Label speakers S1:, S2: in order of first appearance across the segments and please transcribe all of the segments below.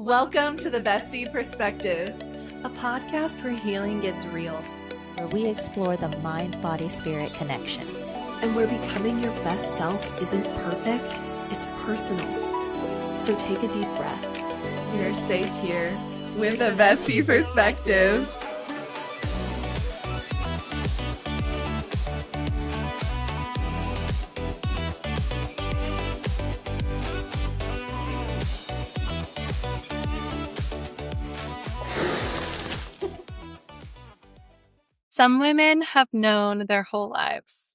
S1: Welcome to the Bestie Perspective,
S2: a podcast where healing gets real,
S3: where we explore the mind-body-spirit connection,
S2: and where becoming your best self isn't perfect, it's personal. So take a deep breath.
S1: You're safe here with the Bestie Perspective.
S4: Some women have known their whole lives.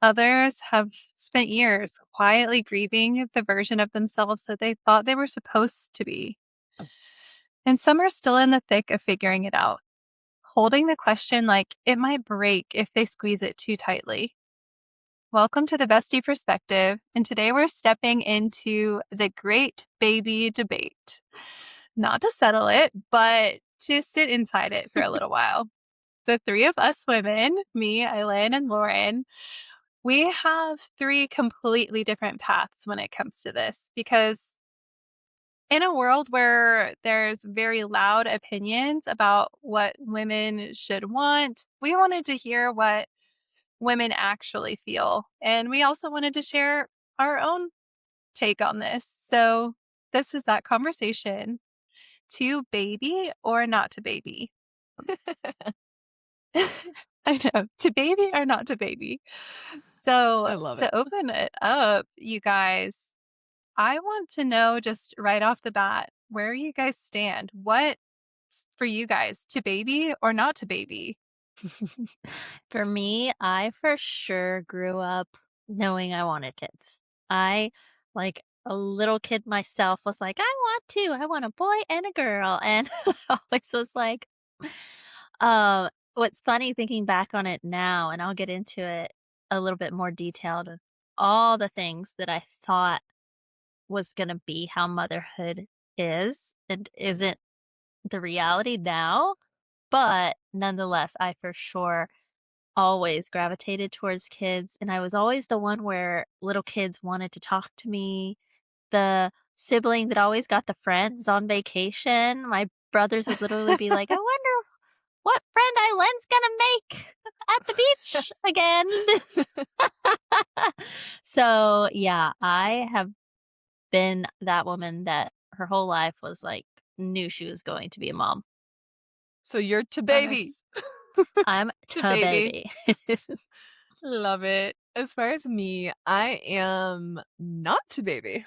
S4: Others have spent years quietly grieving the version of themselves that they thought they were supposed to be. And some are still in the thick of figuring it out, holding the question like it might break if they squeeze it too tightly. Welcome to the Bestie Perspective, and today we're stepping into the great baby debate. Not to settle it, but to sit inside it for a little while. The three of us women, me, Eileen, and Lauren, we have three completely different paths when it comes to this, because in a world where there's very loud opinions about what women should want, we wanted to hear what women actually feel. And we also wanted to share our own take on this. So this is that conversation. To baby or not to baby? I know. To baby or not to baby? So
S2: I love
S4: to
S2: it.
S4: open it up, you guys, I want to know just right off the bat, where you guys stand. What for you guys, to baby or not to baby?
S3: For me, I for sure grew up knowing I wanted kids. I, like a little kid myself, was like, I want a boy and a girl. And always was like, what's funny thinking back on it now, and I'll get into it a little bit more detailed, of all the things that I thought was going to be how motherhood is and isn't the reality now. But nonetheless, I for sure always gravitated towards kids. And I was always the one where little kids wanted to talk to me. The sibling that always got the friends on vacation. My brothers would literally be like, I wonder what friend Eileen's gonna make at the beach again. So yeah, I have been that woman that her whole life was like, knew she was going to be a mom.
S1: So you're to baby.
S3: I'm
S1: To
S3: to baby.
S1: Love it. As far as me, I am not to baby.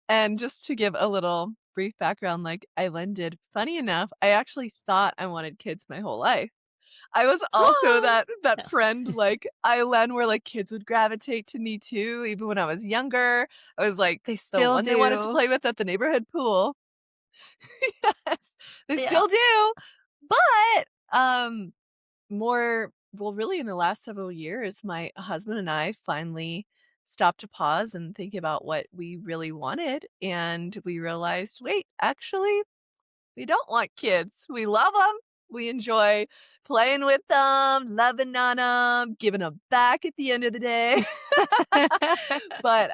S1: And just to give a little brief background, like Eileen did, funny enough, I actually thought I wanted kids my whole life. I was also that
S3: No.
S1: friend like Eileen where like kids would gravitate to me too, even when I was younger. I was like
S4: They
S1: the
S4: still
S1: one they wanted to
S4: do.
S1: play with at the neighborhood pool. Yes, they
S3: Yeah.
S1: still do. But really in the last several years, my husband and I finally stopped to pause and think about what we really wanted, and we realized, wait, actually, we don't want kids. We love them. We enjoy playing with them, loving on them, giving them back at the end of the day. But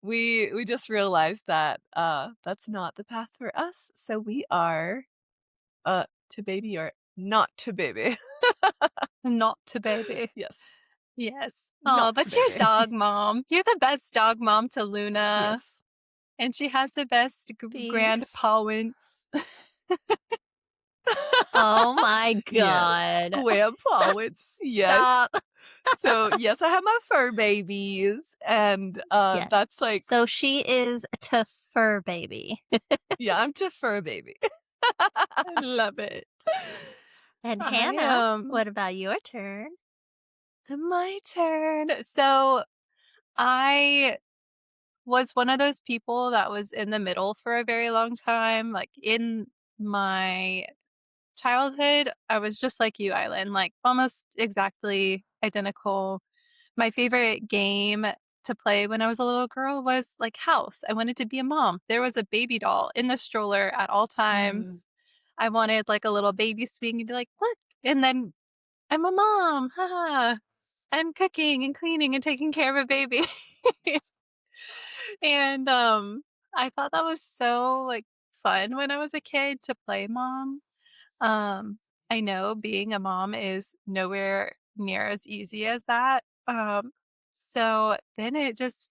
S1: we just realized that that's not the path for us. So we are to baby or not to baby.
S4: Not to baby.
S1: Yes.
S4: Yes.
S1: Not
S4: Oh, but
S1: to
S4: you're
S1: baby.
S4: dog mom. You're the best dog mom to Luna.
S1: Yes.
S4: And she has the best grandparents.
S3: Oh my
S1: Yes.
S3: God.
S1: Grandparents. Yes.
S3: Stop.
S1: So yes, I have my fur babies, and
S3: Yes.
S1: that's like,
S3: So she is to fur baby.
S1: yeah, I'm to fur baby.
S4: I love it.
S3: And
S4: I
S3: Hannah, what about your turn?
S4: My turn. So I was one of those people that was in the middle for a very long time. Like in my childhood, I was just like you, Eileen, like almost exactly identical. My favorite game to play when I was a little girl was like house. I wanted to be a mom. There was a baby doll in the stroller at all times. I wanted like a little baby swing and be like, look. And then I'm a mom. Haha. I'm cooking and cleaning and taking care of a baby. And I thought that was so, like, fun when I was a kid to play mom. Um, I know being a mom is nowhere near as easy as that. So then it just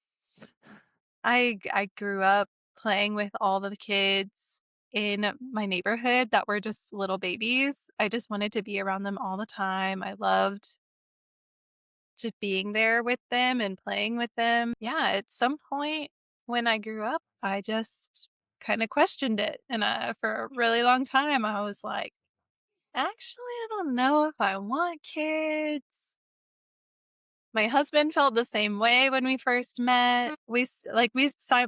S4: I grew up playing with all the kids in my neighborhood that were just little babies. I just wanted to be around them all the time. I loved just being there with them and playing with them. Yeah, at some point when I grew up, I just kind of questioned it. And for a really long time, I was like, actually, I don't know if I want kids. My husband felt the same way when we first met.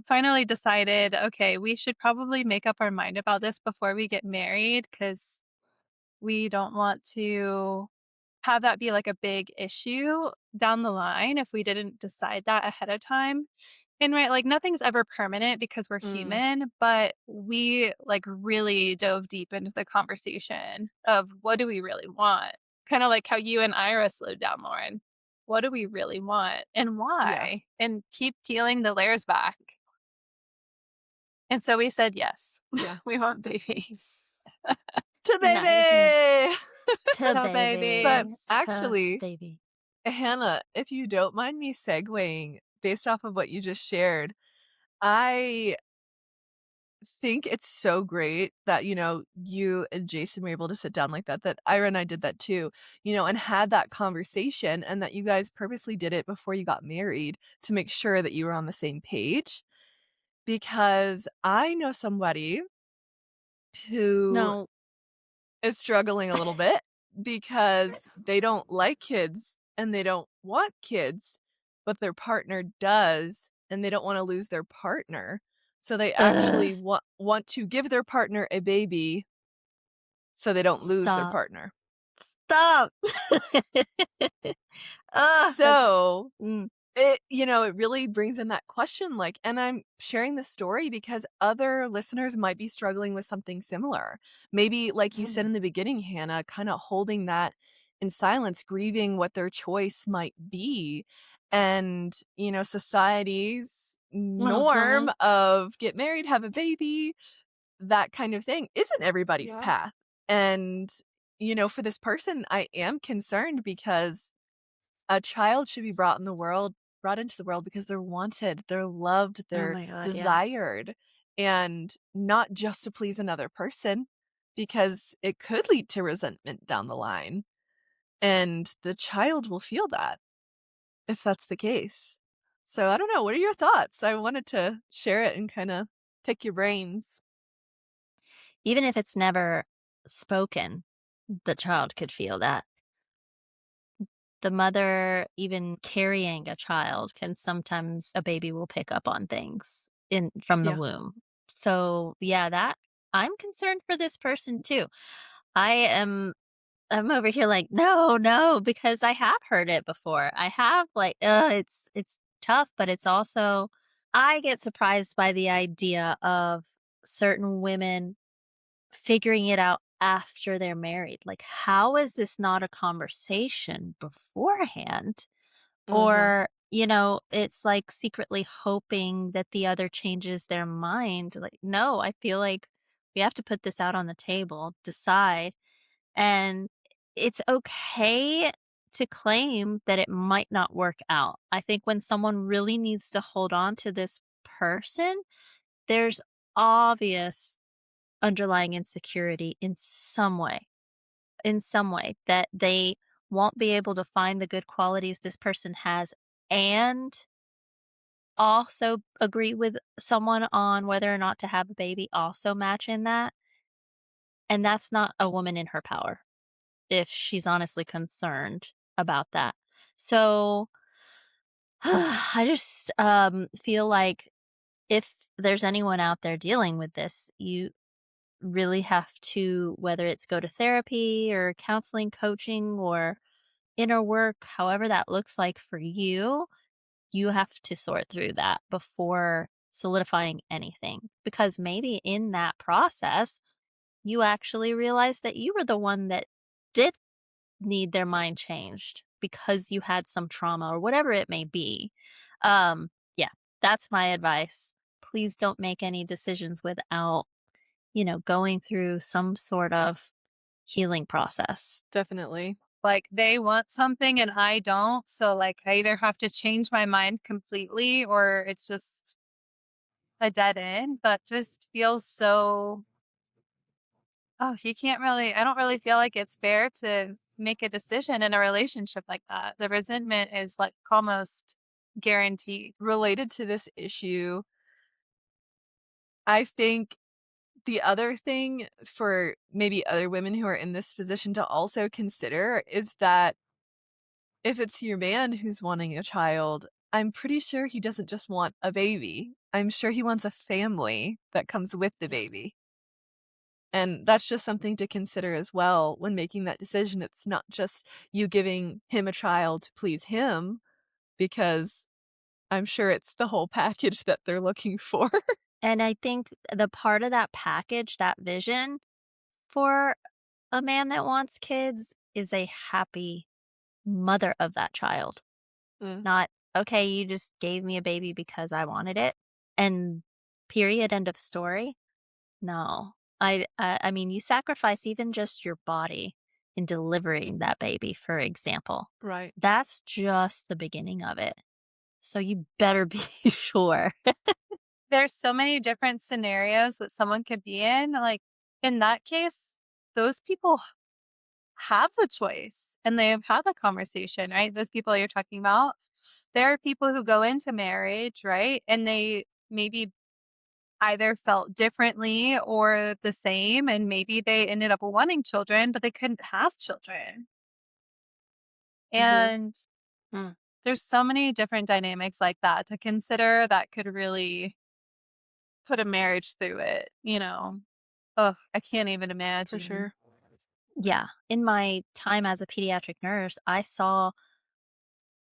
S4: Finally decided, okay, we should probably make up our mind about this before we get married because we don't want to have that be like a big issue down the line if we didn't decide that ahead of time. And right, like nothing's ever permanent because we're
S1: Mm,
S4: human, but we like really dove deep into the conversation of what do we really want? Kind of like how you and Ira slowed down, Lauren. What do we really want and
S1: yeah,
S4: why? And keep peeling the layers back. And so we said yes.
S1: yeah.
S4: We want babies.
S1: To
S3: Nice.
S1: baby!
S3: To
S4: So
S1: But
S3: baby.
S4: babies.
S3: To
S1: actually,
S3: baby.
S1: Hannah, if you don't mind me segueing based off of what you just shared, I think it's so great that, you and Jason were able to sit down like that, that Ira and I did that too, and had that conversation and that you guys purposely did it before you got married to make sure that you were on the same page. Because I know somebody who
S3: No.
S1: is struggling a little bit because they don't like kids and they don't want kids, but their partner does, and they don't wanna lose their partner. So they
S3: Ugh.
S1: actually want to give their partner a baby so they don't lose their
S3: Stop.
S1: partner.
S3: Stop. Ugh, that's
S1: So
S3: mm.
S1: it really brings in that question, like, and I'm sharing this story because other listeners might be struggling with something similar. Maybe, like you said
S3: Mm.
S1: in the beginning, Hannah, kind of holding that in silence, grieving what their choice might be. And, society's norm
S3: Uh-huh.
S1: of get married, have a baby, that kind of thing isn't everybody's
S4: Yeah.
S1: path. And, for this person, I am concerned because a child should be brought into the world because they're wanted, they're loved,
S3: Oh
S1: they're
S3: my god, yeah.
S1: desired, and not just to please another person, because it could lead to resentment down the line, and the child will feel that if that's the case. So, I don't know, what are your thoughts? I wanted to share it and kinda pick your brains.
S3: Even if it's never spoken, the child could feel that. The mother even carrying a child can sometimes a baby will pick up on things in from the
S1: Yeah.
S3: womb. So, yeah, that I'm concerned for this person too. I'm over here like, "No, no," because I have heard it before. I have like, it's tough, but it's also I get surprised by the idea of certain women figuring it out after they're married. Like, how is this not a conversation beforehand?
S1: Mhm.
S3: Or, it's like secretly hoping that the other changes their mind. Like, no, I feel like we have to put this out on the table, decide. And it's okay to claim that it might not work out. I think when someone really needs to hold on to this person, there's obvious underlying insecurity in some way that they won't be able to find the good qualities this person has and also agree with someone on whether or not to have a baby, also match in that. And that's not a woman in her power if she's honestly concerned about that. So I just feel like if there's anyone out there dealing with this, you really have to, whether it's go to therapy or counseling, coaching, or inner work, however that looks like for you, you have to sort through that before solidifying anything. Because maybe in that process, you actually realize that you were the one that did need their mind changed because you had some trauma or whatever it may be. Yeah, that's my advice. please don't make any decisions without, going through some sort of healing process.
S1: Definitely.
S4: Like, they want something and I don't, so, like, I either have to change my mind completely or it's just a dead end. That just feels so you can't really I don't really feel like it's fair to make a decision in a relationship like that. The resentment is, like, almost guaranteed.
S1: Related to this issue, I think the other thing for maybe other women who are in this position to also consider is that if it's your man who's wanting a child, I'm pretty sure he doesn't just want a baby. I'm sure he wants a family that comes with the baby. And that's just something to consider as well when making that decision. It's not just you giving him a child to please him, because I'm sure it's the whole package that they're looking for.
S3: And I think the part of that package, that vision for a man that wants kids is a happy mother of that child.
S1: Mm,
S3: Not, okay, you just gave me a baby because I wanted it and period, end of story. No. I mean, you sacrifice even just your body in delivering that baby, for example.
S1: right.
S3: That's just the beginning of it. So you better be sure.
S4: There's so many different scenarios that someone could be in. Like, in that case, those people have the choice and they have had the conversation, right? Those people you're talking about. There are people who go into marriage, right? And they maybe either felt differently or the same, and maybe they ended up wanting children, but they couldn't have children.
S1: Mhm.
S4: And there's so many different dynamics like that to consider that could really put a marriage through it, you know? Ugh, I can't even
S1: For
S4: imagine.
S1: sure.
S3: Yeah. In my time as a pediatric nurse, I saw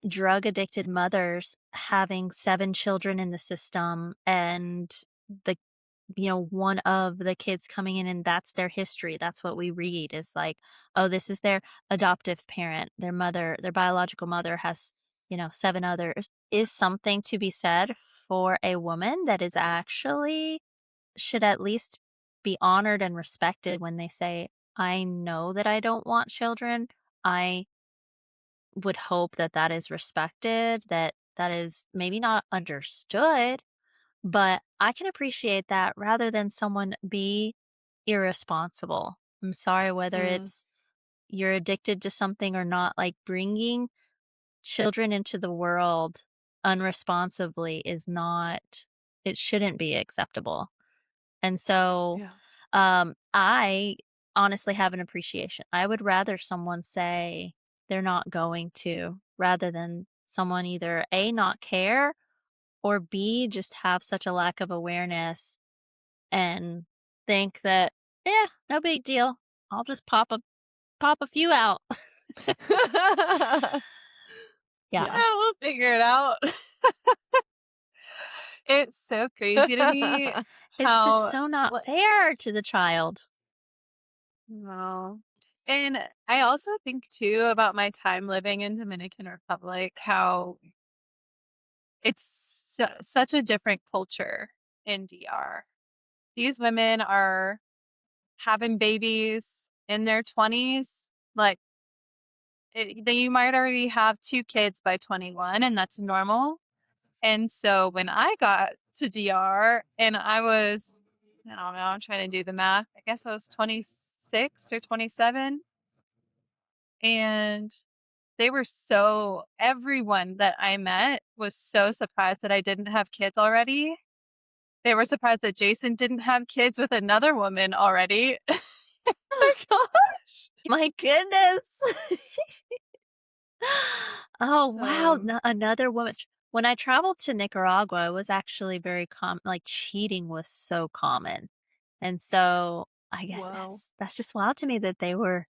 S3: drug addicted mothers having 7 children in the system and the one of the kids coming in and that's their history. That's what we read is like, oh, this is their adoptive parent. Their mother, their biological mother has, 7 others. Is something to be said for a woman that is actually should at least be honored and respected when they say, I know that I don't want children. I would hope that that is respected, that that is maybe not understood, but I can appreciate that rather than someone be irresponsible. I'm sorry whether
S1: Mm,
S3: it's you're addicted to something or not, like bringing children into the world unresponsibly is not, it shouldn't be acceptable. And so,
S1: yeah.
S3: I honestly have an appreciation. I would rather someone say they're not going to rather than someone either A, not care or B, just have such a lack of awareness and think that, yeah, no big deal. I'll just pop a few out.
S1: Yeah.
S3: Yeah.
S4: Yeah, we'll figure it out. It's so crazy to me
S3: It's just
S4: how
S3: so not
S4: what
S3: fair to the child.
S4: no. And I also think too about my time living in Dominican Republic, how it's such a different culture in DR. These women are having babies in their 20s. Like, you might already have 2 kids by 21, and that's normal. And so when I got to DR and I don't know, I'm trying to do the math. I guess I was 26 or 27. And everyone that I met was so surprised that I didn't have kids already. They were surprised that Jason didn't have kids with another woman already.
S1: My gosh.
S3: My goodness. Oh, wow,
S1: So,
S3: another woman. When I traveled to Nicaragua, it was actually very common, like, cheating was so common, and so, I guess
S1: wow.
S3: that's just wild to me that they were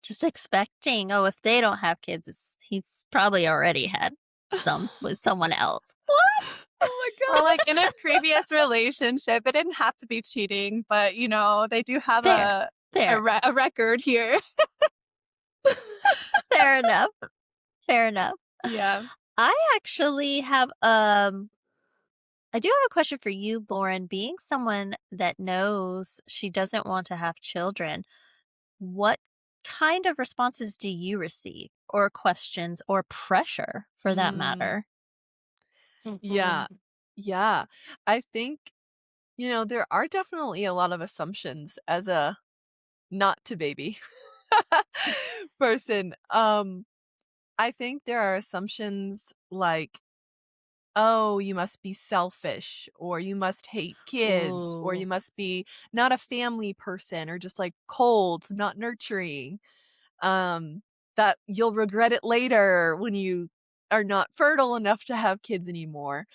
S3: just expecting, "Oh, if they don't have kids, he's probably already had some with someone else." What?
S1: Oh
S4: Or
S1: my
S4: like in a
S1: gosh.
S4: previous relationship, it didn't have to be cheating, but they do have
S3: Fair, fair,
S4: a record here.
S3: fair enough, fair enough.
S4: Yeah.
S3: I actually have, I do have a question for you, Lauren. Being someone that knows she doesn't want to have children, what kind of responses do you receive, or questions, or pressure for that
S1: Mm,
S3: matter?
S1: yeah. Yeah. I think, there are definitely a lot of assumptions as a not to baby person. I think there are assumptions like, oh, you must be selfish, or you must hate kids, or you
S3: Ooh.
S1: must be not a family person, or just like cold, not nurturing. Um, that you'll regret it later when you are not fertile enough to have kids anymore.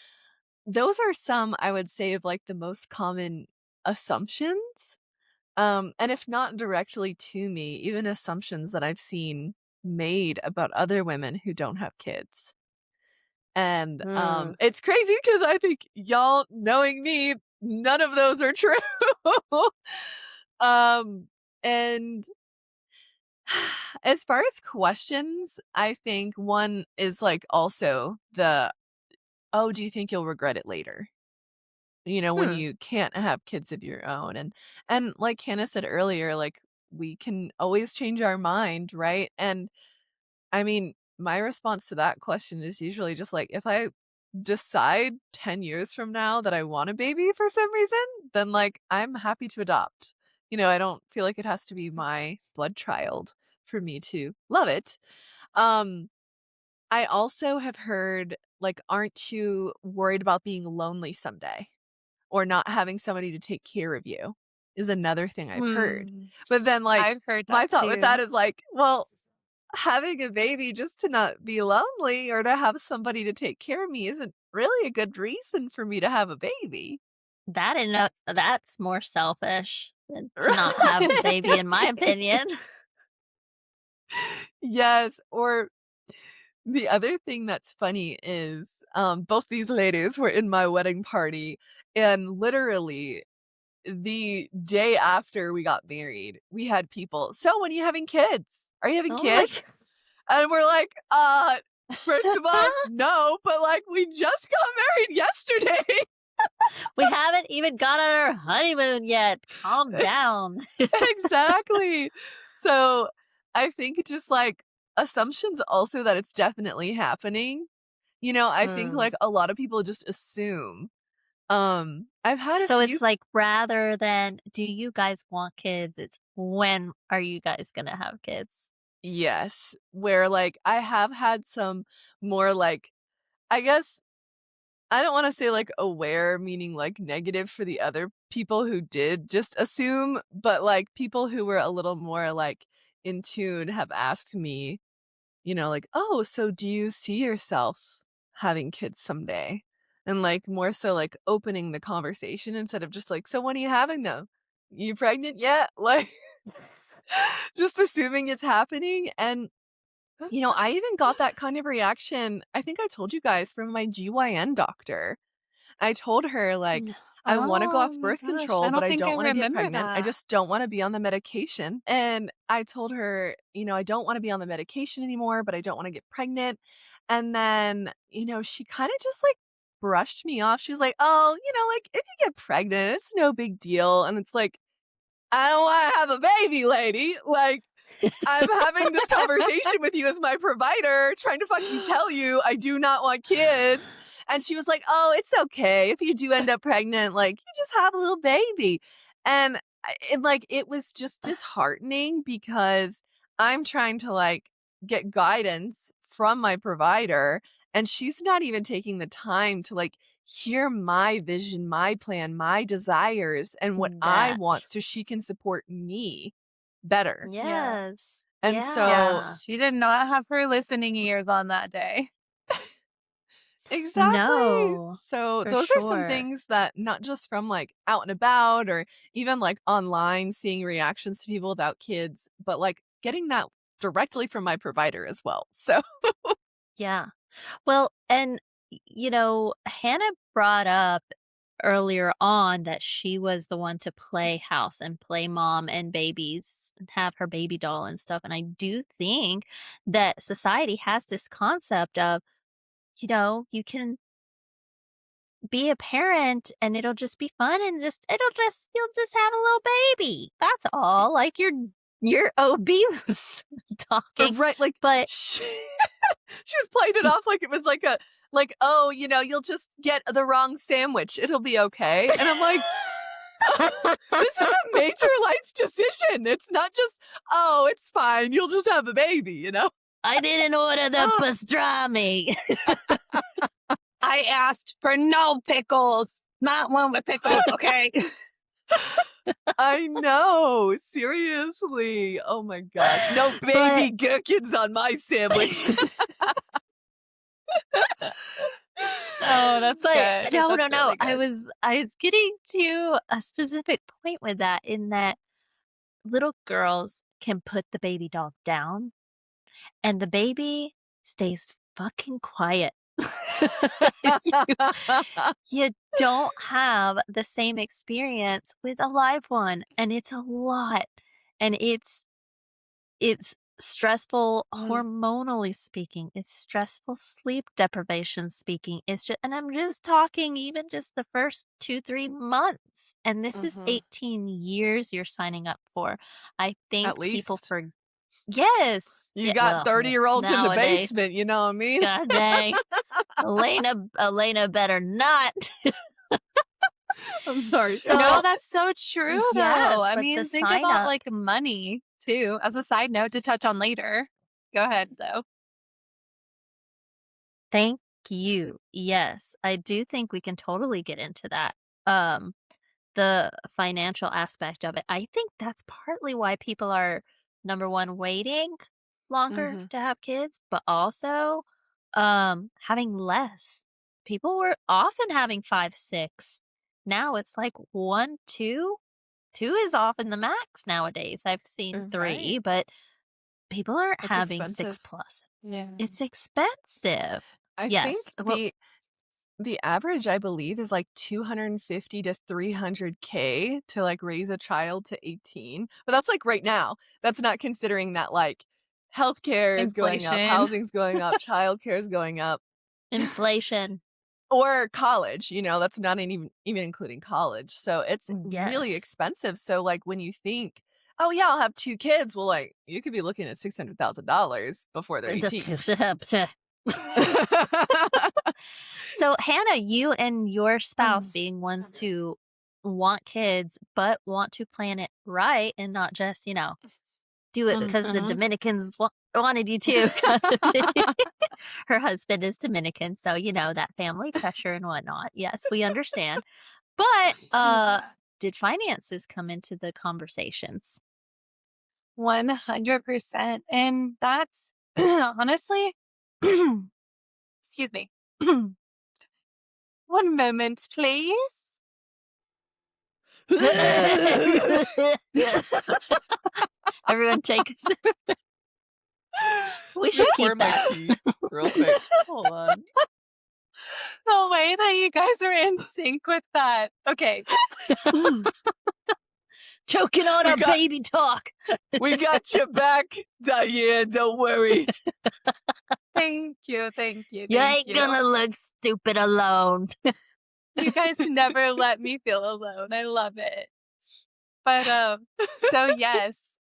S1: Those are some, I would say, of like the most common assumptions. And if not directly to me, even assumptions that I've seen made about other women who don't have kids. And,
S3: Mm.
S1: it's crazy because I think y'all knowing me, none of those are true. Um, and as far as questions, I think one is, like, also the, "Oh, do you think you'll regret it later?" When
S3: Hmm.
S1: you can't have kids of your own, and like Hannah said earlier, like, we can always change our mind, right? And I mean, my response to that question is usually just like, if I decide 10 years from now that I want a baby for some reason, then like I'm happy to adopt. I don't feel like it has to be my blood child for me to love it. Um, I also have heard like, aren't you worried about being lonely someday or not having somebody to take care of you is another thing I've heard.
S4: Hmm.
S1: But then like
S4: I've heard
S1: my
S4: that
S1: thought with that
S4: too.
S1: is like, well, having a baby just to not be lonely or to have somebody to take care of me isn't really a good reason for me to have a baby.
S3: That's more selfish than to not have a baby, in my
S1: Right?
S3: opinion.
S1: Yes, or the other thing that's funny is, both these ladies were in my wedding party, and literally the day after we got married, we had people, "So, when are you having kids? Are you having
S3: Oh my
S1: kids?" And we're like, first of all,
S3: god.
S1: no, but, like, we just got married yesterday."
S3: We haven't even gone on our honeymoon yet. Calm down.
S1: Exactly. So, I think just, like, assumptions also that it's definitely happening. I think,
S3: Mm.
S1: like, a lot of people just assume. I've had a
S3: So
S1: few.
S3: it's like, rather than, "Do you guys want kids?" It's, "When are you guys gonna have kids?"
S1: Yes, where, like, I have had some more, like, I guess I don't wanna say, like, aware, meaning, like, negative for the other people who did just assume, but, like, people who were a little more, like, in tune have asked me, like, "Oh, so do you see yourself having kids someday?" And, like, more so, like, opening the conversation instead of just like, "So when are you having them? You pregnant yet?" Like, just assuming it's happening, and I even got that kind of reaction, I think I told you guys, from my GYN doctor. I told her, like,
S3: N
S1: "I wanna go
S4: Oh
S1: off
S4: my
S1: birth
S4: gosh, I
S1: control, but
S4: don't
S1: I
S4: think
S1: don't
S4: I
S1: wanna get
S4: remember
S1: pregnant. I
S4: that.
S1: just don't wanna be on the medication." And I told her, "I don't wanna be on the medication anymore, but I don't wanna get pregnant." And then, she kinda just, like, brushed me off. She was like, "Oh, like, if you get pregnant, it's no big deal." And it's like, "I don't wanna have a baby, lady." Like, I'm having this conversation with you as my provider, trying to fucking tell you I do not want kids. And she was like, "Oh, it's okay. If you do end up pregnant, like, you just have a little baby." And like, it was just disheartening because I'm trying to, like, get guidance from my provider, and she's not even taking the time to, like, hear my vision, my plan, my desires, and what I
S3: That
S1: want so she can support me better.
S4: Yeah.
S3: Yes.
S1: And
S4: Yeah,
S1: so
S3: Yeah.
S4: she did not have her listening ears on that day.
S1: exactly.
S3: No,
S1: So
S3: for
S1: those are some
S3: sure.
S1: things that not just from, like, out and about or even, like, online, seeing reactions to people without kids, but, like, getting that directly from my provider as well. So
S3: Yeah. Well, and, Hannah brought up earlier on that she was the one to play house and play mom and babies and have her baby doll and stuff, and I do think that society has this concept of, you can be a parent and it'll just be fun and you'll just have a little baby. That's all. Like your OB was talking,
S1: Right, like,
S3: but
S1: she was playing it off like it was like, "Oh, you'll just get the wrong sandwich. It'll be okay." And I'm like, "This is a major life decision. It's not just, oh, it's fine. You'll just have a baby, you know?"
S3: I didn't order the pastrami.
S4: I asked for no pickles, not one with pickles, okay?
S1: I know. Seriously. Oh my gosh. No baby gherkins on my sandwich.
S4: Oh, that's
S3: But
S4: good.
S3: no,
S4: That's
S3: no.
S4: really
S3: I
S4: good.
S3: was getting to a specific point with that in that little girls can put the baby dog down and the baby stays fucking quiet. You don't have the same experience with a live one, and it's a lot. And it's stressful
S1: Mm,
S3: hormonally speaking. It's stressful sleep deprivation speaking. It's just, and I'm just talking even just the first 2, 3 months. And this is
S1: mhm.
S3: 18 years you're signing up for. I think
S1: At
S3: people
S1: least.
S3: yes.
S1: You
S3: Yeah,
S1: got
S3: well,
S1: 30-year-olds in the
S3: nowadays.
S1: basement, you know what I mean?
S3: God dang. Elena better not.
S1: I'm sorry.
S4: No,
S3: So,
S4: that's so true, though.
S3: yes,
S4: I
S3: but the
S4: mean, think
S3: sign
S4: about
S3: up
S4: like money too, as a side note to touch on later. Go ahead, though.
S3: thank you. Yes, I do think we can totally get into that. Um, the financial aspect of it. I think that's partly why people are, number 1, waiting longer
S1: Mhm,
S3: to have kids, but also, having less. People were often having 5, 6. Now it's like 1, 2. 2 is often the max nowadays. I've seen
S1: right.
S3: 3, but people aren't
S1: It's
S3: having 6
S1: expensive.
S3: plus.
S4: Yeah.
S3: It's expensive.
S1: I think
S3: Yes. Well,
S1: the average, I believe, is like 250 to 300K to, like, raise a child to 18, but that's, like, right now. That's not considering that, like, healthcare is going up,
S4: Inflation.
S1: housing's going up, childcare is going up,
S3: inflation.
S1: or college, that's not even including college, so it's really
S3: Yes.
S1: expensive, so, like, when you think, "Oh, yeah, I'll have 2 kids," well, like, you could be looking at $600,000 before they're 18.
S3: So, Hannah, you and your spouse
S1: Mm,
S3: being ones to want kids, but want to plan it right and not just, do it because the
S4: Mhm.
S3: Dominicans wanted you to. Her husband is Dominican, so, that family pressure and whatnot. Yes, we understand. But, did finances come into the conversations?
S4: 100%. And that's honestly, excuse me. One moment, please.
S3: Everyone take a sip. We
S1: Let me
S3: should
S1: pour
S3: keep
S1: my
S3: that.
S1: tea real quick. Hold on.
S4: The way that you guys are in sync with that. Okay.
S3: Choking on
S1: We
S3: our
S1: got
S3: baby talk.
S1: we got your back, Diane, don't worry.
S4: Thank you. Thank you.
S3: You
S4: Thank
S3: ain't
S4: you.
S3: gonna look stupid alone.
S4: You guys never let me feel alone. I love it. But so yes,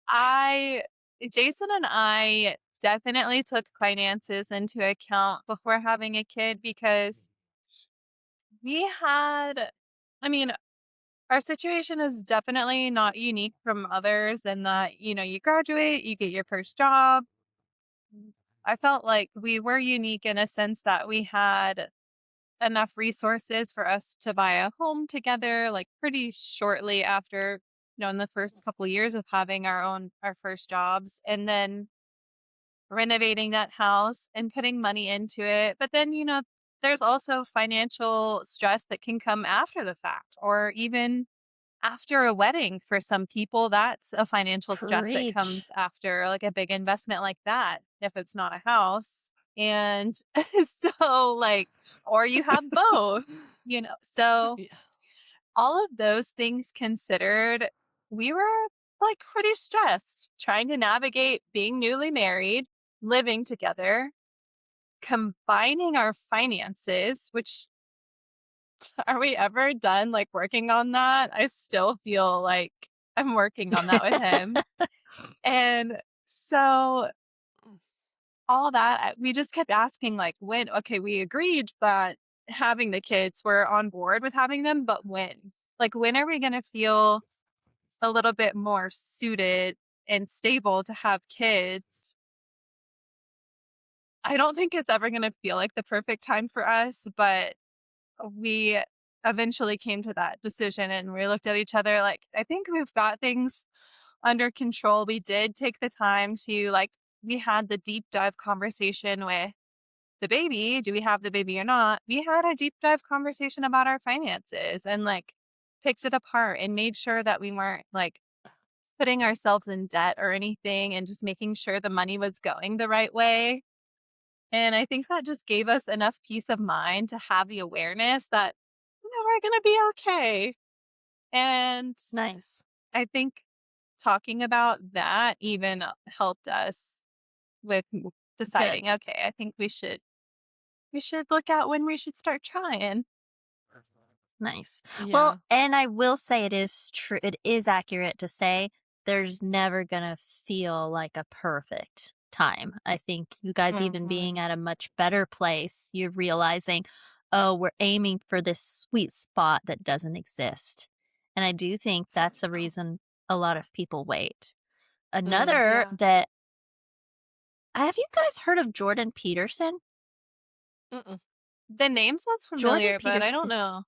S4: Jason and I definitely took finances into account before having a kid because we had I mean, our situation is definitely not unique from others in that, you graduate, you get your first job. I felt like we were unique in a sense that we had enough resources for us to buy a home together, like pretty shortly after, in the first couple years of having our first jobs, and then renovating that house and putting money into it. But then, there's also financial stress that can come after the fact, or even after a wedding. For some people, that's a financial stress that
S3: Preach.
S4: comes after like a big investment like that, if it's not a house. And so, like, or you have both, So,
S1: Yeah.
S4: all of those things considered, we were like pretty stressed trying to navigate being newly married, living together, combining our finances, which
S1: Are we ever done, like, working on that? I still feel like I'm working on that with him. And so all that, we just kept asking, like, when okay, we agreed that having the kids, we're on board with having them, but when? Like, when are we gonna feel a little bit more suited and stable to have kids? I don't think it's ever gonna feel like the perfect time for us, but we eventually came to that decision and we looked at each other like, I think we've got things under control. We did take the time to like, we had the deep dive conversation with the baby. Do we have the baby or not? We had a deep dive conversation about our finances and like picked it apart and made sure that we weren't like putting ourselves in debt or anything and just making sure the money was going the right way. And I think that just gave us enough peace of mind to have the awareness that, we're going to be okay. And
S3: Nice.
S1: I think talking about that even helped us with
S3: Good.
S1: deciding, okay, I think we should look at when we should start trying.
S3: Nice. Well,
S1: Yeah.
S3: and I will say it is true. It is accurate to say there's never going to feel like a perfect time. I think you guys even being
S1: Mhm.
S3: at a much better place, you're realizing, oh, we're aiming for this sweet spot that doesn't exist. And I do think that's a reason a lot of people wait. Another
S1: Yeah.
S3: that have you guys heard of Jordan Peterson?
S1: Mm-mm. The name sounds
S3: Jordan
S1: familiar, but I don't
S3: Peterson.
S1: know.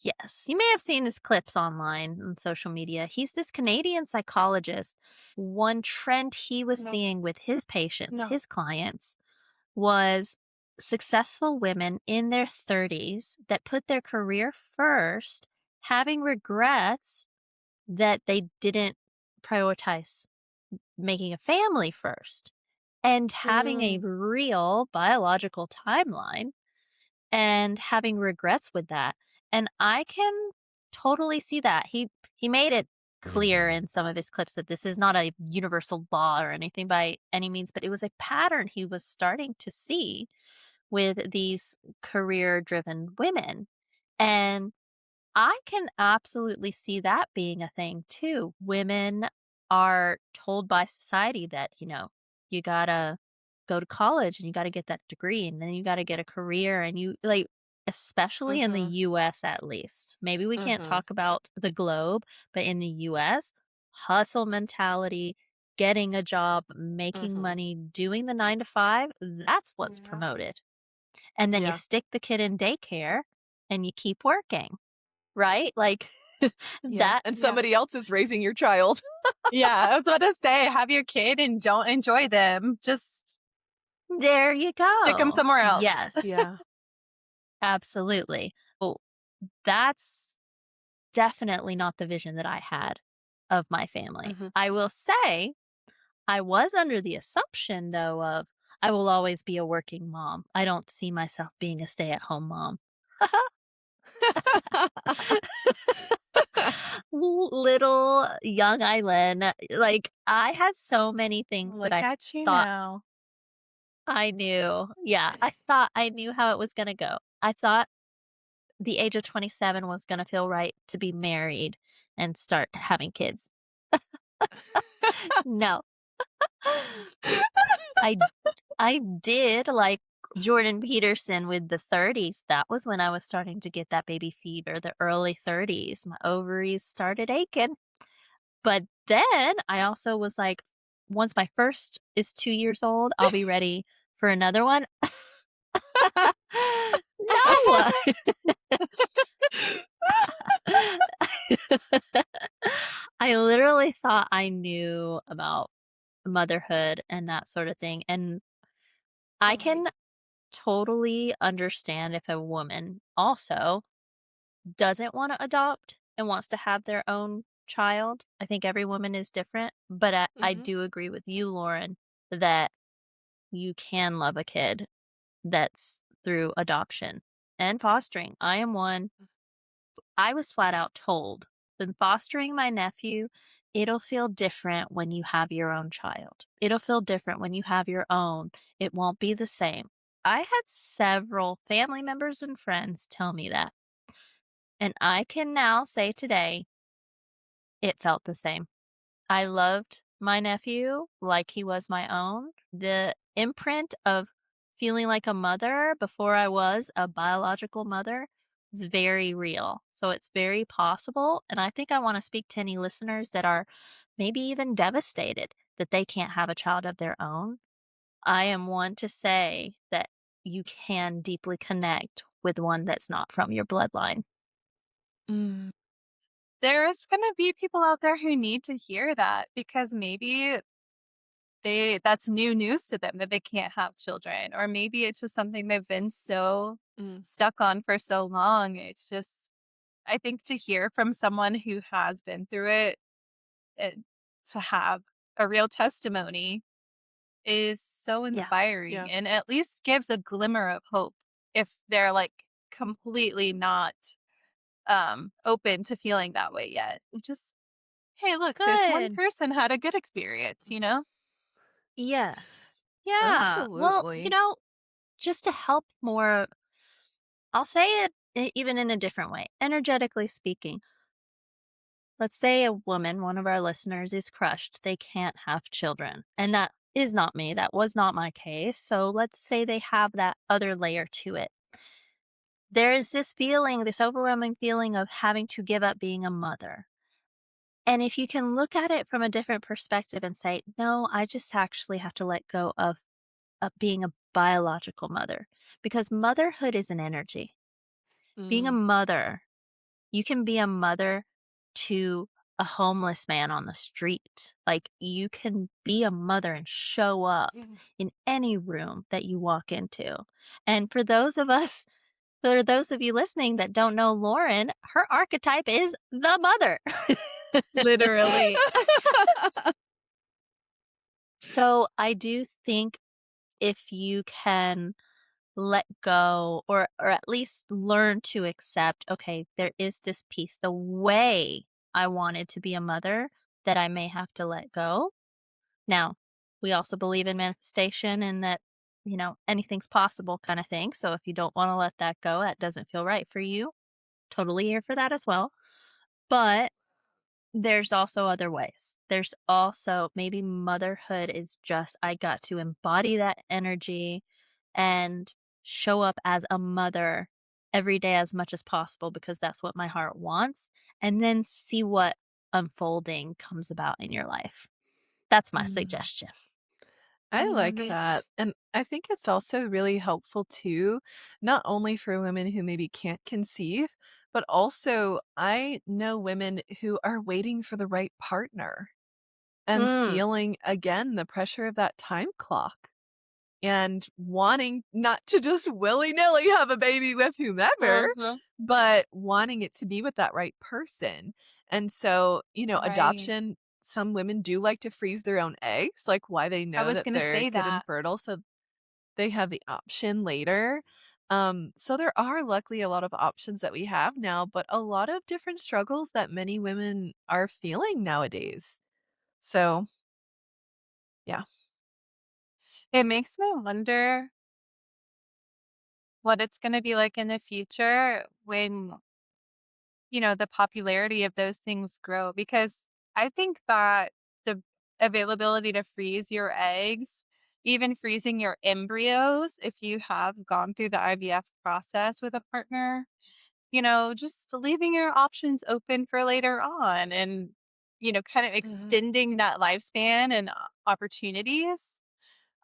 S3: Yes, you may have seen his clips online on social media. He's this Canadian psychologist. One trend he was
S1: No,
S3: seeing with his patients,
S1: no.
S3: his clients, was successful women in their 30s that put their career first, having regrets that they didn't prioritize making a family first, and having a
S1: Mm.
S3: real biological timeline and having regrets with that. And I can totally see that. He made it clear in some of his clips that this is not a universal law or anything by any means, but it was a pattern he was starting to see with these career-driven women. And I can absolutely see that being a thing too. Women are told by society that, you gotta go to college and you gotta get that degree and then you gotta get a career and you like, especially in the
S1: Mhm.
S3: US at least. Maybe we can't
S1: Mhm.
S3: talk about the globe, but in the US, hustle mentality, getting a job, making
S1: Mhm.
S3: money, doing the 9 to 5, that's what's
S1: Yeah.
S3: promoted. And then you
S1: Yeah.
S3: stick the kid in daycare and you keep working. Right? Like,
S1: Yeah.
S3: that
S1: And somebody else is raising your child. Yeah, I was about to say, have your kid and don't enjoy them. Just
S3: there you
S1: stick them
S3: go.
S1: somewhere else.
S3: Yes,
S1: Yeah.
S3: absolutely. Oh, that's definitely not the vision that I had of my family.
S1: Mhm.
S3: I will say, I was under the assumption, though, of I will always be a working mom. I don't see myself being a stay-at-home mom. Little young Island, like, I had so many things that
S1: Look
S3: I
S1: at you
S3: thought
S1: now.
S3: I knew. Yeah, I thought I knew how it was gonna go. I thought the age of 27 was gonna feel right to be married and start having kids. No. I I did like Jordan Peterson with the 30s. That was when I was starting to get that baby fever, the early 30s. My ovaries started aching. But then I also was like, once my first is 2 years old, I'll be ready for another one. No! I literally thought I knew about motherhood and that sort of thing, and I
S1: Oh my
S3: can totally understand if a woman also doesn't wanna adopt and wants to have their own child. I think every woman is different, but I
S1: Mhm.
S3: do agree with you, Lauren, that you can love a kid that's through adoption and fostering. I am one. I was flat out told, "Been fostering my nephew, it'll feel different when you have your own child. It'll feel different when you have your own. It won't be the same." I had several family members and friends tell me that. And I can now say today, it felt the same. I loved my nephew like he was my own. The imprint of feeling like a mother before I was a biological mother is very real. So it's very possible. And I think I want to speak to any listeners that are maybe even devastated that they can't have a child of their own. I am one to say that you can deeply connect with one that's not from your bloodline.
S4: Mm. There's gonna be people out there who need to hear that because maybe that's new news to them that they can't have children, or maybe it's just something they've been so
S1: Mm.
S4: stuck on for so long. It's just I think to hear from someone who has been through it to have a real testimony is so
S3: Yeah.
S4: inspiring
S1: Yeah.
S4: and at least gives a glimmer of hope if they're, like, completely not, open to feeling that way yet. Just, "Hey, look, this one
S3: Good.
S4: person had a good experience," you know?
S3: Yes. Yeah. Well,
S1: Absolutely.
S3: just to help more, I'll say it even in a different way. Energetically speaking, let's say a woman, one of our listeners, is crushed. They can't have children. And that is not me. That was not my case. So let's say they have that other layer to it. There is this feeling, this overwhelming feeling of having to give up being a mother. And if you can look at it from a different perspective and say, no, I just actually have to let go of being a biological mother because motherhood is an energy. Being a
S1: Mm.
S3: mother, you can be a mother to a homeless man on the street. Like, you can be a mother and show up
S1: Mhm.
S3: in any room that you walk into. And for those of you listening that don't know Lauren, her archetype is the mother.
S4: Literally.
S3: So I do think if you can let go or at least learn to accept, okay, there is this piece, the way I wanted to be a mother that I may have to let go. Now, we also believe in manifestation and that, anything's possible kind of thing. So if you don't want to let that go, that doesn't feel right for you, totally here for that as well. But there's also other ways. There's also maybe motherhood is just I got to embody that energy and show up as a mother every day as much as possible because that's what my heart wants, and then see what unfolding comes about in your life. That's my
S4: Mm.
S3: suggestion.
S4: I
S1: I
S4: love
S1: like that.
S4: it.
S1: And I think it's also really helpful too, not only for women who maybe can't conceive, but also I know women who are waiting for the right partner and
S3: Mm,
S1: feeling again the pressure of that time clock and wanting not to just willy-nilly have a baby with whomever,
S4: Uh-huh.
S1: but wanting it to be with that right person. And so,
S4: Right.
S1: adoption, some women do like to freeze their own eggs, like why they
S4: I
S1: know
S4: was
S1: that
S4: gonna
S1: they're
S4: say
S1: good and
S4: that.
S1: fertile, so they have the option later. So there are luckily a lot of options that we have now, but a lot of different struggles that many women are feeling nowadays. So, yeah.
S4: It makes me wonder what it's gonna be like in the future when, the popularity of those things grow because I think that the availability to freeze your eggs, even freezing your embryos if you have gone through the IVF process with a partner, just leaving your options open for later on and, kind of
S1: Mhm.
S4: extending that lifespan and opportunities.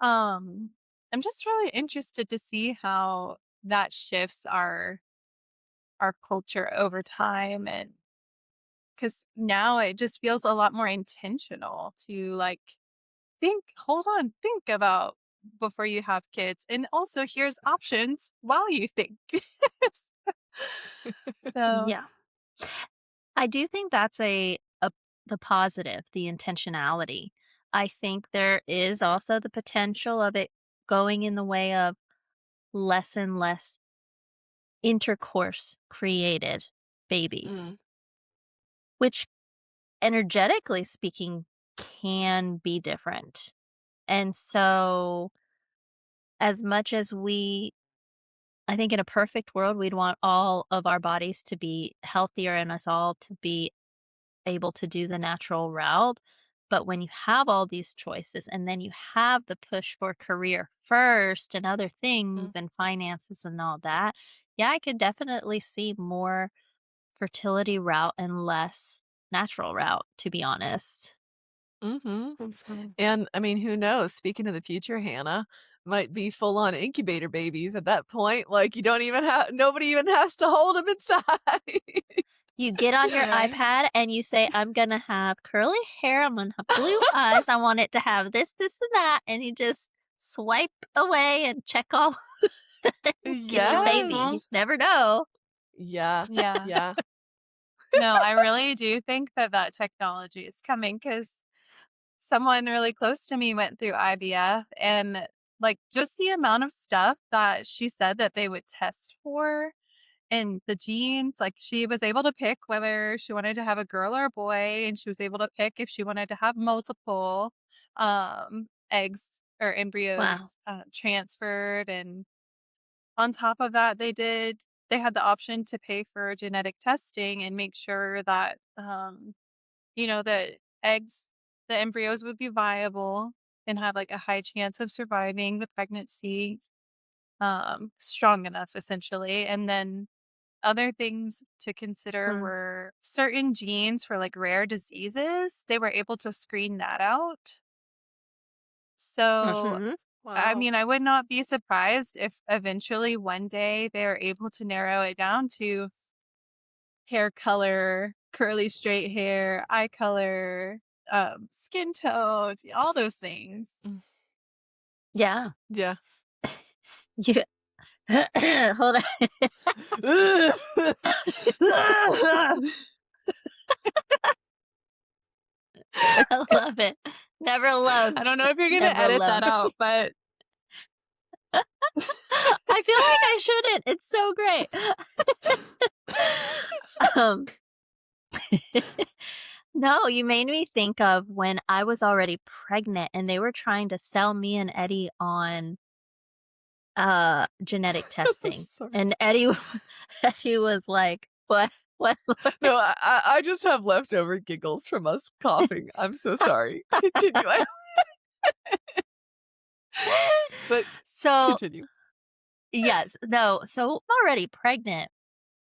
S4: Um, I'm just really interested to see how that shifts our culture over time and because now it just feels a lot more intentional to like hold on, think about before you have kids. And also here's options while you think. So
S3: yeah. I do think that's the positive, the intentionality. I think there is also the potential of it going in the way of less and less intercourse created babies,
S1: Mm.
S3: which energetically speaking can be different. And so, as much as we I think in a perfect world, we'd want all of our bodies to be healthier and us all to be able to do the natural route. But when you have all these choices and then you have the push for career first and other things
S1: Mm.
S3: and finances and all that, yeah, I could definitely see more fertility route and less natural route, to be honest.
S1: Mhm. And, I mean, who knows? Speaking of the future, Hannah, might be full on incubator babies at that point, like, you don't even have nobody even has to hold them inside.
S3: You get on your
S4: Right?
S3: iPad and you say, I'm gonna have curly hair, I'm gonna have blue eyes, I want it to have this, this, and that, and you just swipe away and check all get your baby.
S4: Mhm.
S3: You
S1: Yes.
S3: never know.
S1: Yeah,
S4: Yeah.
S1: yeah.
S4: No, I really do think that that technology is coming because someone really close to me went through IVF and like just the amount of stuff that she said that they would test for and the genes, like she was able to pick whether she wanted to have a girl or a boy, and she was able to pick if she wanted to have multiple eggs or embryos
S3: Wow.
S4: transferred. And on top of that, they had the option to pay for genetic testing and make sure that the eggs, the embryos would be viable and had like a high chance of surviving the pregnancy, strong enough essentially. And then other things to consider
S3: Mm.
S4: were certain genes for like rare diseases. They were able to screen that out. So,
S3: Mhm.
S4: I
S1: Wow.
S4: mean, I would not be surprised if eventually one day they're able to narrow it down to hair color, curly straight hair, eye color, skin tones, all those things.
S1: Mm.
S3: Yeah.
S1: Yeah.
S3: You hold on. I love it. Never alone.
S4: I don't know if you're going to
S3: Never
S4: edit that
S3: alone.
S4: out, but
S3: I feel like I shouldn't. It's so great. um No, you made me think of when I was already pregnant and they were trying to sell me and Eddie on genetic testing.
S1: Sorry.
S3: And Eddie Eddie was like, "What? What?"
S1: No, I just have leftover giggles from us coughing. I'm so sorry. Continue. But
S3: So,
S1: continue.
S3: yes, no, so I'm already pregnant,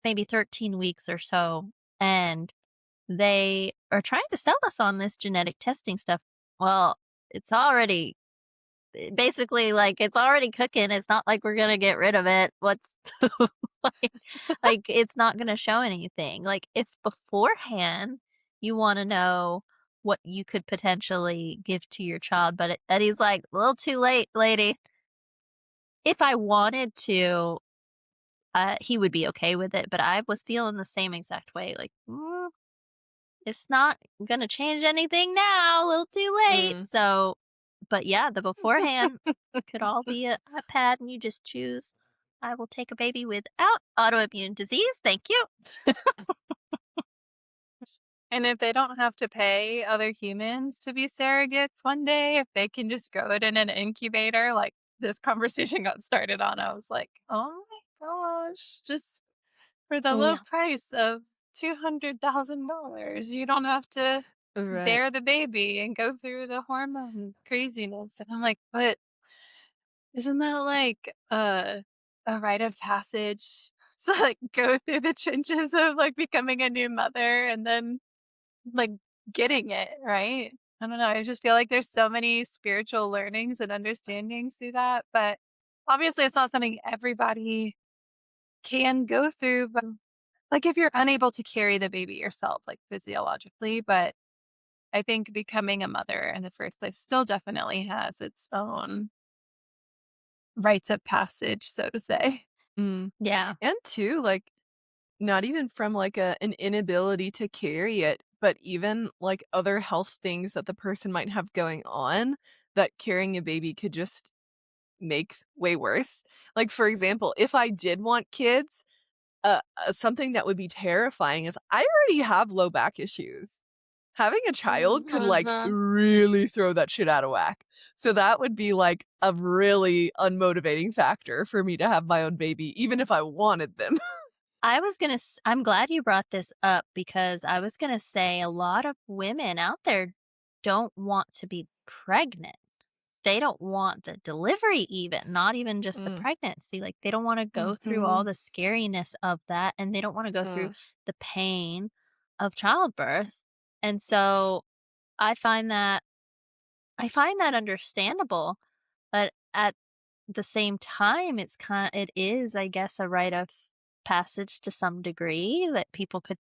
S3: maybe 13 weeks or so, and they are trying to sell us on this genetic testing stuff. Well, it's already basically like it's already cooking. It's not like we're gonna get rid of it. What's like, it's not gonna show anything. Like if beforehand you want to know what you could potentially give to your child, but Eddie's like a little too late, lady. If I wanted to, he would be okay with it. But I was feeling the same exact way. Like it's not gonna change anything now. A little too late.
S1: Mm.
S3: So, but yeah, the beforehand could all be a iPad, and you just choose. I will take a baby without autoimmune disease. Thank you.
S4: and if they don't have to pay other humans to be surrogates one day, if they can just go it in an incubator, like this conversation got started on, I was like, oh my gosh, just for the low
S3: Yeah.
S4: price of $200,000, you don't have to
S1: Right.
S4: bear the baby and go through the hormone craziness. And I'm like, but isn't that like a rite of passage? So like go through the trenches of like becoming a new mother and then like getting it, right? I don't know. I just feel like there's so many spiritual learnings and understandings through that. But obviously it's not something everybody can go through. But like if you're unable to carry the baby yourself, like physiologically, but I think becoming a mother in the first place still definitely has its own rites of passage, so to say.
S1: Mm.
S3: Yeah.
S1: And two, like, not even from, like, an inability to carry it, but even, like, other health things that the person might have going on that carrying a baby could just make way worse. Like, for example, if I did want kids, something that would be terrifying is I already have low back issues. Having a child could, like,
S4: Mhm.
S1: really throw that shit out of whack. So that would be, like, a really unmotivating factor for me to have my own baby, even if I wanted them.
S3: I'm glad you brought this up because I was gonna say a lot of women out there don't want to be pregnant. They don't want the delivery even, not even just the
S1: Mm,
S3: pregnancy, like, they don't wanna go through all
S4: Mhm.
S3: the scariness of that, and they don't wanna go through
S1: mm.
S3: the pain of childbirth, and so I find that I find that understandable, but at the same time, it is, I guess, a rite of passage to some degree that people could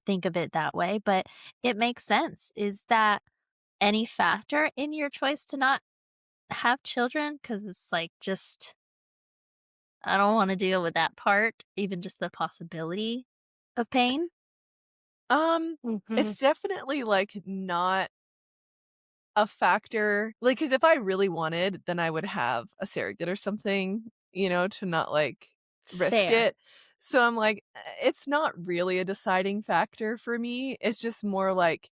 S3: think of it that way, but it makes sense. Is that any factor in your choice to not have children? Because it's like, just I don't wanna deal with that part, even just the possibility of pain.
S1: Um,
S4: Mhm.
S1: it's definitely, like, not a factor, like, because if I really wanted, then I would have a surrogate or something, to not, like, risk
S3: Fair.
S1: it. So I'm like, it's not really a deciding factor for me. It's just more like,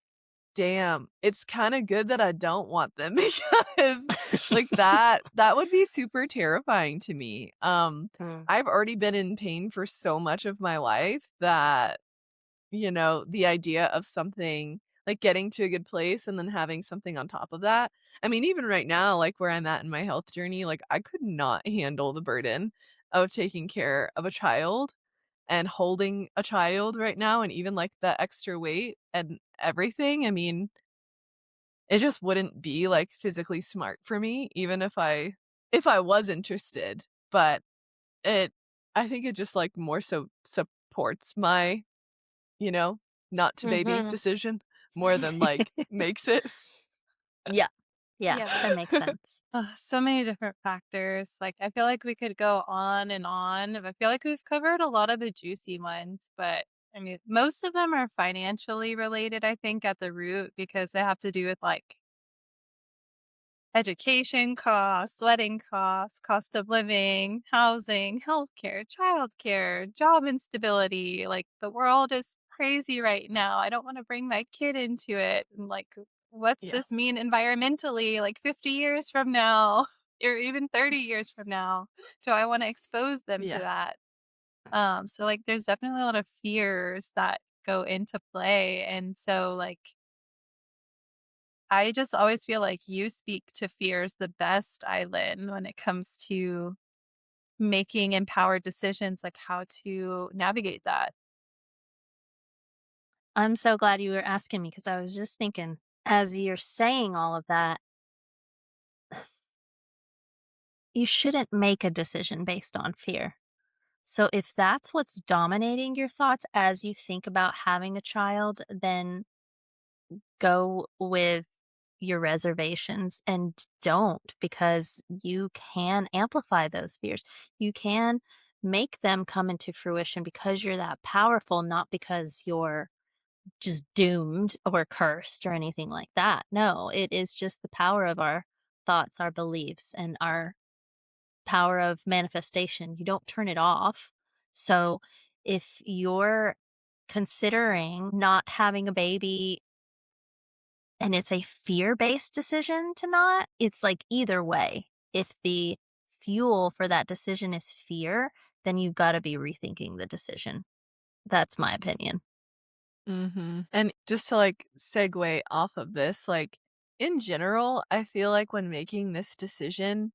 S1: damn, it's kinda good that I don't want them because, like, that would be super terrifying to me.
S4: Mm.
S1: I've already been in pain for so much of my life that, the idea of something like getting to a good place and then having something on top of that. I mean, even right now, like where I'm at in my health journey, like I could not handle the burden of taking care of a child and holding a child right now and even like the extra weight and everything. I mean, it just wouldn't be like physically smart for me even if I was interested, but it I think it just like more so supports my you know, not to baby
S4: Mhm.
S1: decision more than, like, makes it.
S3: Yeah. Yeah,
S4: Yeah.
S3: that makes sense.
S4: So many different factors. Like, I feel like we could go on and on. I feel like we've covered a lot of the juicy ones, but I mean, most of them are financially related, I think, at the root because they have to do with like education costs, wedding costs, cost of living, housing, healthcare, childcare, job instability. Like the world is crazy right now. I don't want to bring my kid into it. And like, what's
S1: Yeah.
S4: this mean environmentally, like 50 years from now, or even 30 years from now? Do I want to expose them to
S1: Yeah.
S4: that? So like there's definitely a lot of fears that go into play. And so like I just always feel like you speak to fears the best, Eileen, when it comes to making empowered decisions, like how to navigate that.
S3: I'm so glad you were asking me because I was just thinking, as you're saying all of that, you shouldn't make a decision based on fear. So if that's what's dominating your thoughts as you think about having a child, then go with your reservations and don't, because you can amplify those fears. You can make them come into fruition because you're that powerful, not because you're just doomed or cursed or anything like that. No, it is just the power of our thoughts, our beliefs, and our power of manifestation. You don't turn it off. So if you're considering not having a baby and it's a fear-based decision to not, it's like either way. If the fuel for that decision is fear, then you've got to be rethinking the decision. That's my opinion.
S1: Mhm. And just to, like, segue off of this, like, in general, I feel like when making this decision,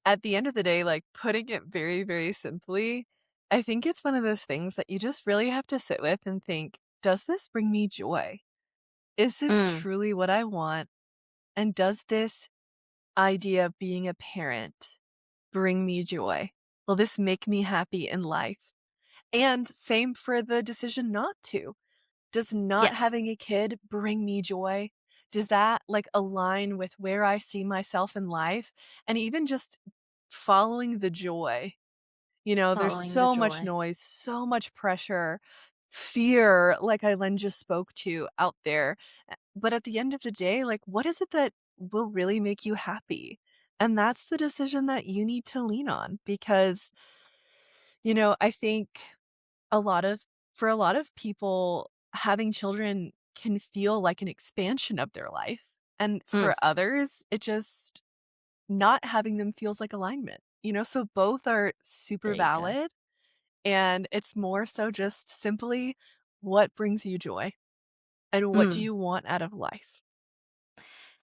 S1: at the end of the day, like, putting it very, very simply, I think it's one of those things that you just really have to sit with and think, "Does this bring me joy? Is this
S3: Mm,
S1: truly what I want? And does this idea of being a parent bring me joy? Will this make me happy in life?" And same for the decision not to. Does not having
S3: yes.
S1: a kid bring me joy? Does that, like, align with where I see myself in life? And even just following the joy. There's
S3: Following the
S1: so much
S3: joy.
S1: noise, so much pressure, fear, like Len just spoke to out there. But at the end of the day, like, what is it that will really make you happy? And that's the decision that you need to lean on because, I think a lot of for a lot of people, having children can feel like an expansion of their life. And
S3: Mm,
S1: for others, it just not having them feels like alignment, so both are
S3: There
S1: super
S3: you go.
S1: valid, and it's more so just simply what brings you joy and what do
S3: Mm.
S1: you want out of life?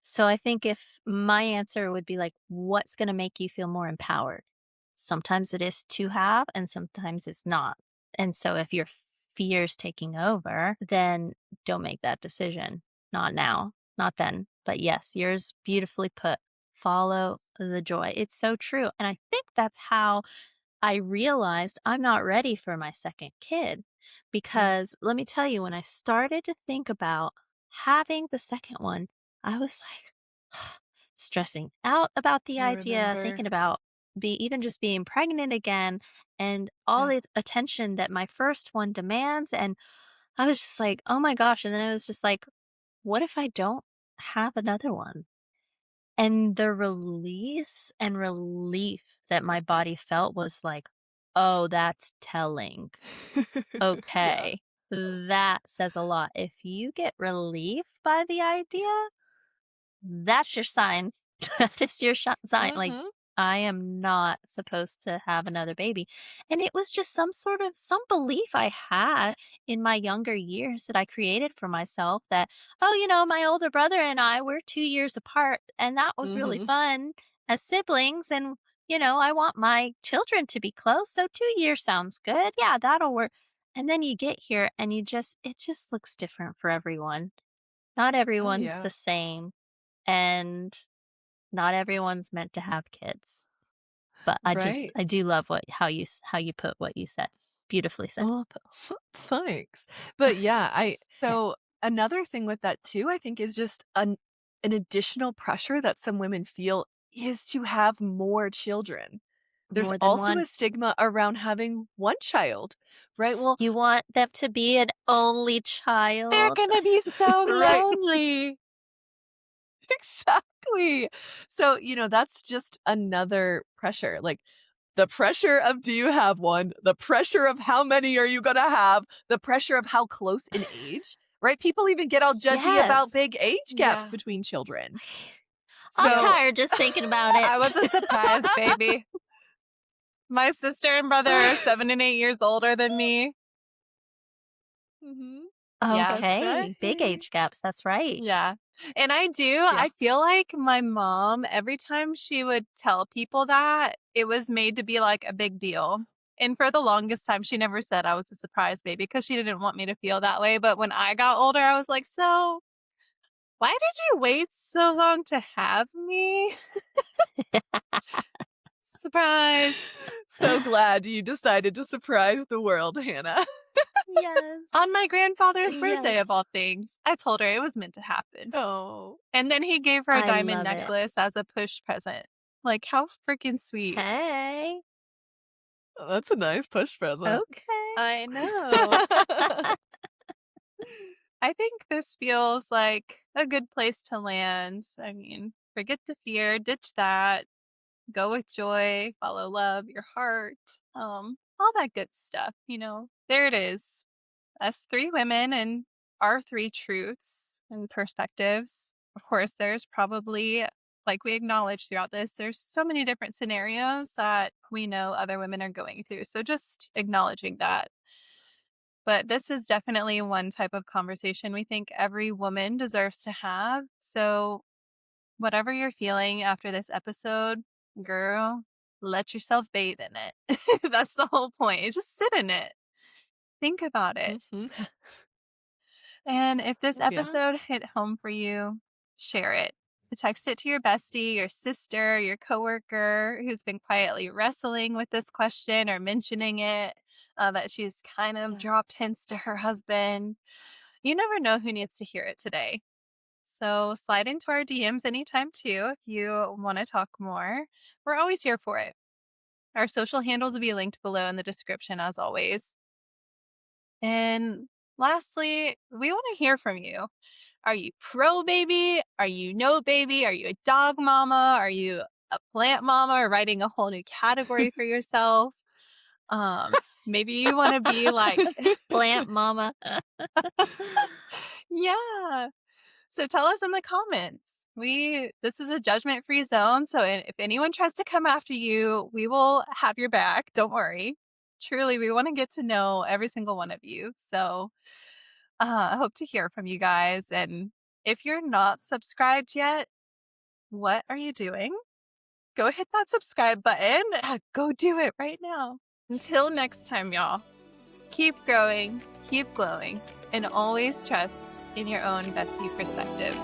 S3: So I think if my answer would be like, what's going to make you feel more empowered? Sometimes it is to have, and sometimes it's not. And so if your fear's taking over, then don't make that decision. Not now, not then. But yes, yours beautifully put. Follow the joy. It's so true. And I think that's how I realized I'm not ready for my second kid
S1: Mm,
S3: because let me tell you, when I started to think about having the second one, I was like stressing out about the
S1: I
S3: idea,
S1: remember.
S3: thinking about even just being pregnant again and all
S1: Yeah.
S3: the attention that my first one demands. And I was just like, oh my gosh. And then it was just like, what if I don't have another one? And the release and relief that my body felt was like, "Oh, that's telling.
S1: Yeah.
S3: Okay, that says a lot." If you get relief by the idea, that's your sign. That is your sign. Like,
S1: Mhm.
S3: I am not supposed to have another baby. And it was just some belief I had in my younger years that I created for myself that, oh, my older brother and I were 2 years apart. And that was really
S1: Mhm.
S3: fun as siblings. And, I want my children to be close. So 2 years sounds good. Yeah, that'll work. And then you get here and it just looks different for everyone. Not
S1: Oh,
S3: everyone's
S1: yeah.
S3: the same. And not everyone's meant to have kids, but
S1: Right.
S3: I do love how you put what you said. Beautifully said.
S1: Well, thanks. But yeah, I
S3: Yeah.
S1: so another thing with that too, I think is just an additional pressure that some women feel is to have more children. There's
S3: More than
S1: also
S3: one.
S1: a stigma around having one child, right? Well,
S3: You want them to be an only
S4: They're
S3: child.
S4: gonna be so
S1: right.
S4: lonely.
S1: Exactly. So, that's just another pressure. Like the pressure of do you have one? The pressure of how many are you going to have? The pressure of how close in age, right? People even get all judgy about
S3: Yes.
S1: big age gaps
S4: Yeah.
S1: between children.
S3: I'm
S1: So,
S3: tired just thinking about it.
S4: I was a surprise baby. My sister and brother are 7 and 8 years older than me.
S1: mhm,
S4: Yeah.
S1: that's
S3: Okay, big
S1: right.
S3: age gaps, that's right.
S4: Yeah. And
S1: Yeah.
S4: I feel like my mom, every time she would tell people that, it was made to be like a big deal. And for the longest time, she never said I was a surprise baby because she didn't want me to feel that way. But when I got older, I was like, so why did you wait so long to have me? Surprise.
S1: So glad you decided to surprise the world, Hannah.
S3: Yes.
S4: On my grandfather's birthday, of
S3: Yes.
S4: all things. I told her it was meant to happen.
S1: Oh,
S4: And then he gave her a
S3: I
S4: diamond
S3: love it.
S4: necklace as a push present. Like, how freaking sweet.
S3: Hey.
S1: that's a nice push present.
S3: Okay.
S4: I know. I think this feels like a good place to land. I mean, forget the fear, ditch that, go with joy, follow love, your heart, all that good stuff, There it is. Us three women and our three truths and perspectives. Of course, there's probably, like we acknowledged throughout this, there's so many different scenarios that we know other women are going through. So just acknowledging that. But this is definitely one type of conversation we think every woman deserves to have. So, whatever you're feeling after this episode, girl, let yourself bathe in it. That's the whole point. Just sit in it. Think about it.
S1: Mhm.
S4: And if this
S1: Yeah.
S4: episode hit home for you, share it. Text it to your bestie, your sister, your coworker who's been quietly wrestling with this question or mentioning it, that she's kind of
S1: Yeah.
S4: dropped hints to her husband. You never know who needs to hear it today. So slide into our DMs anytime too if you want to talk more. We're always here for it. Our social handles will be linked below in the description as always. And lastly, we want to hear from you. Are you pro baby? Are you no baby? Are you a dog mama? Are you a plant mama or writing a whole new category for yourself? Maybe you want to be like,
S3: Plant mama.
S4: yeah. So tell us in the comments. This is a judgment-free zone, so if anyone tries to come after you, we will have your back. Don't worry. Truly, we want to get to know every single one of you. So, I hope to hear from you guys. And if you're not subscribed yet, what are you doing? Go hit that subscribe button. Go do it right now. Until next time, y'all. Keep growing, keep glowing, and always trust in your own bestie perspective.